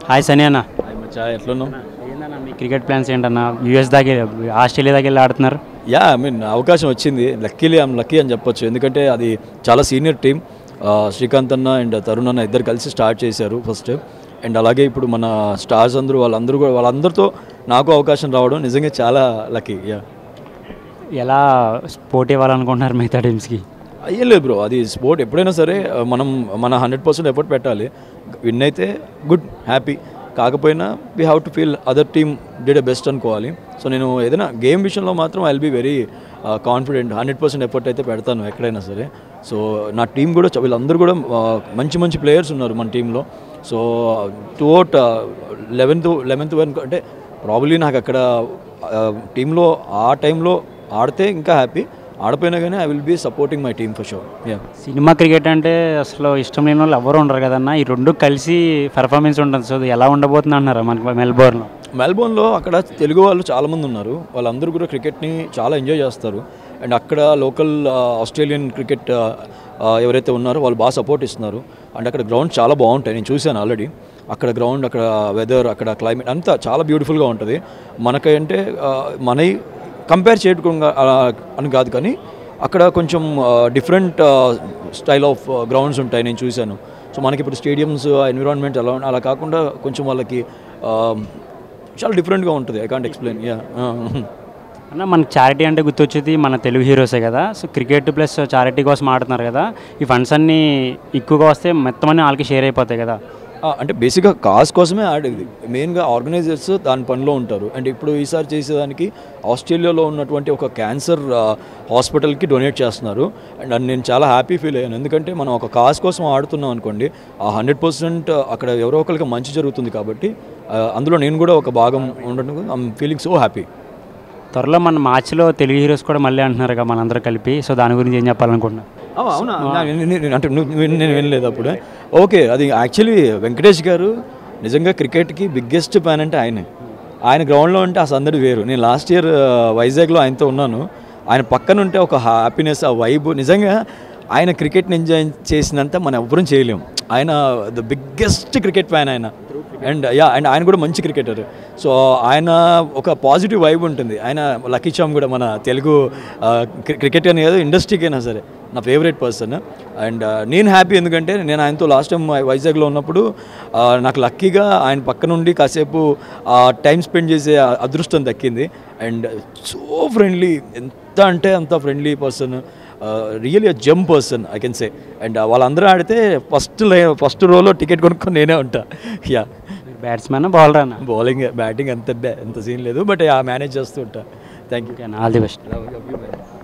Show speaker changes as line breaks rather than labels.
Hi సని అన్న.
Hi మచ్చా, ఎట్లున్నావు?
ఏందన్నా మీ క్రికెట్ ప్లాన్స్ ఏంటన్నా? యూఎస్ దాకా ఆస్ట్రేలియా దాకా వెళ్ళి ఆడుతున్నారు.
యా ఐ మీన్ అవకాశం వచ్చింది, లక్కీ అని చెప్పొచ్చు. ఎందుకంటే అది చాలా సీనియర్ టీం. శ్రీకాంత్ అన్న అండ్ తరుణ్ అన్న ఇద్దరు కలిసి స్టార్ట్ చేశారు ఫస్ట్. అండ్ అలాగే ఇప్పుడు మన స్టార్స్ వాళ్ళందరితో నాకు అవకాశం రావడం నిజంగా చాలా లక్కీ. యా,
ఎలా పోటీ ఇవ్వాలనుకుంటున్నారు మిగతా టీమ్స్కి?
అయ్యలేదు బ్రో, అది స్పోర్ట్. ఎప్పుడైనా సరే మనం మన 100% ఎఫర్ట్ పెట్టాలి. విన్ అయితే గుడ్, హ్యాపీ. కాకపోయినా we have to feel other team did a best అనుకోవాలి. సో నేను ఏదైనా గేమ్ విషయంలో మాత్రం I will be very confident. 100% effort అయితే పెడతాను ఎక్కడైనా సరే. సో నా టీం కూడా వీళ్ళందరూ కూడా మంచి ప్లేయర్స్ ఉన్నారు మన టీంలో. సో టువర్డ్ 11th వరకు అంటే ప్రాబబ్లీ నాకు అక్కడ టీంలో ఆ టైంలో ఆడితే ఇంకా హ్యాపీ, ఆడిపోయినా కానీ I will be supporting my team for sure. Yeah,
cinema cricket అంటే అసలు ఇష్టం లేని వాళ్ళు ఎవరు ఉండరు కదన్నా. ఈ రెండు కలిసి పెర్ఫార్మెన్స్ ఉంటుంది. సో ఎలా ఉండబోతుంది అంటున్నారా మనకి మెల్బోర్న్లో? అక్కడ తెలుగు వాళ్ళు చాలామంది ఉన్నారు. వాళ్ళందరూ కూడా క్రికెట్ని చాలా ఎంజాయ్ చేస్తారు. అండ్ అక్కడ లోకల్ ఆస్ట్రేలియన్ క్రికెట్ ఎవరైతే ఉన్నారో వాళ్ళు బాగా సపోర్ట్ ఇస్తున్నారు. అండ్ అక్కడ గ్రౌండ్ చాలా బాగుంటాయి, నేను చూశాను ఆల్రెడీ. అక్కడ గ్రౌండ్, అక్కడ వెదర్, అక్కడ క్లైమేట్ అంతా చాలా బ్యూటిఫుల్గా ఉంటుంది. మనకంటే మనవి కంపేర్ చేయకుండా అని కాదు, కానీ అక్కడ కొంచెం డిఫరెంట్ స్టైల్ ఆఫ్ గ్రౌండ్స్ ఉంటాయి, నేను చూశాను. సో మనకి ఇప్పుడు స్టేడియమ్స్ ఎన్విరాన్మెంట్ అలా కాకుండా కొంచెం వాళ్ళకి చాలా డిఫరెంట్గా ఉంటుంది. I can't explain. యా అన్న, మనకి చారిటీ అంటే గుర్తొచ్చేది మన తెలుగు హీరోసే కదా. సో క్రికెట్ ప్లస్ చారిటీ కోసం ఆడుతున్నారు కదా. ఈ ఫండ్స్ అన్నీ ఎక్కువగా వస్తే మొత్తం అన్నీ వాళ్ళకి షేర్ అయిపోతాయి కదా.
అంటే బేసిక్గా కాజ్ కోసమే ఆడేది. మెయిన్గా ఆర్గనైజర్స్ దాని పనిలో ఉంటారు. అండ్ ఇప్పుడు ఈసారి చేసేదానికి ఆస్ట్రేలియాలో ఉన్నటువంటి ఒక క్యాన్సర్ హాస్పిటల్కి డొనేట్ చేస్తున్నారు. అండ్ నేను చాలా హ్యాపీ ఫీల్ అయ్యాను. ఎందుకంటే మనం ఒక కాజ్ కోసం ఆడుతున్నాం అనుకోండి, ఆ 100% అక్కడ ఎవరో ఒకరికి మంచి జరుగుతుంది. కాబట్టి అందులో నేను కూడా ఒక భాగం ఉండడం ఐఎమ్ ఫీలింగ్ సో హ్యాపీ.
త్వరలో మన మార్చిలో తెలుగు హీరోస్ కూడా మళ్ళీ అంటున్నారు కదా మనందరూ కలిపి. సో దాని గురించి ఏం చెప్పాలనుకుంటున్నా?
అవునా, అంటే నేను వినలేదు అప్పుడే. ఓకే, అది యాక్చువల్లీ వెంకటేష్ గారు నిజంగా క్రికెట్కి బిగ్గెస్ట్ ఫ్యాన్ అంటే ఆయన గ్రౌండ్లో ఉంటే ఆ సందడి వేరు. నేను లాస్ట్ ఇయర్ వైజాగ్లో ఆయనతో ఉన్నాను. ఆయన పక్కన ఉంటే ఒక హ్యాపీనెస్, ఆ వైబ్, నిజంగా ఆయన క్రికెట్ని ఎంజాయ్ చేసినంత మనం ఎవ్వరూ చేయలేము. ఆయన ద బిగ్గెస్ట్ క్రికెట్ ఫ్యాన్ ఆయన. అండ్ ఆయన కూడా మంచి క్రికెటర్. సో ఆయన ఒక పాజిటివ్ వైబ్ ఉంటుంది. ఆయన లక్కీ చామ్ కూడా మన తెలుగు క్రికెట్ అని కాదు, ఇండస్ట్రీకైనా సరే నా ఫేవరెట్ పర్సన్. అండ్ నేను హ్యాపీ, ఎందుకంటే నేను ఆయనతో లాస్ట్ టైం వైజాగ్లో ఉన్నప్పుడు నాకు లక్కీగా ఆయన పక్క నుండి కాసేపు టైం స్పెండ్ చేసే అదృష్టం దక్కింది. అండ్ సో ఫ్రెండ్లీ, ఎంత అంటే అంత friendly person, really a gem person I can say. And వాళ్ళందరూ ఆడితే ఫస్ట్ రోలో టికెట్ కొనుక్కొని నేనే ఉంటా. యా,
బ్యాట్స్మెన్ బౌలర్ అన్న?
బ్యాటింగ్ అంత సీన్ లేదు, బట్ మేనేజ్ చేస్తూ ఉంటా. Thank you.
All the best.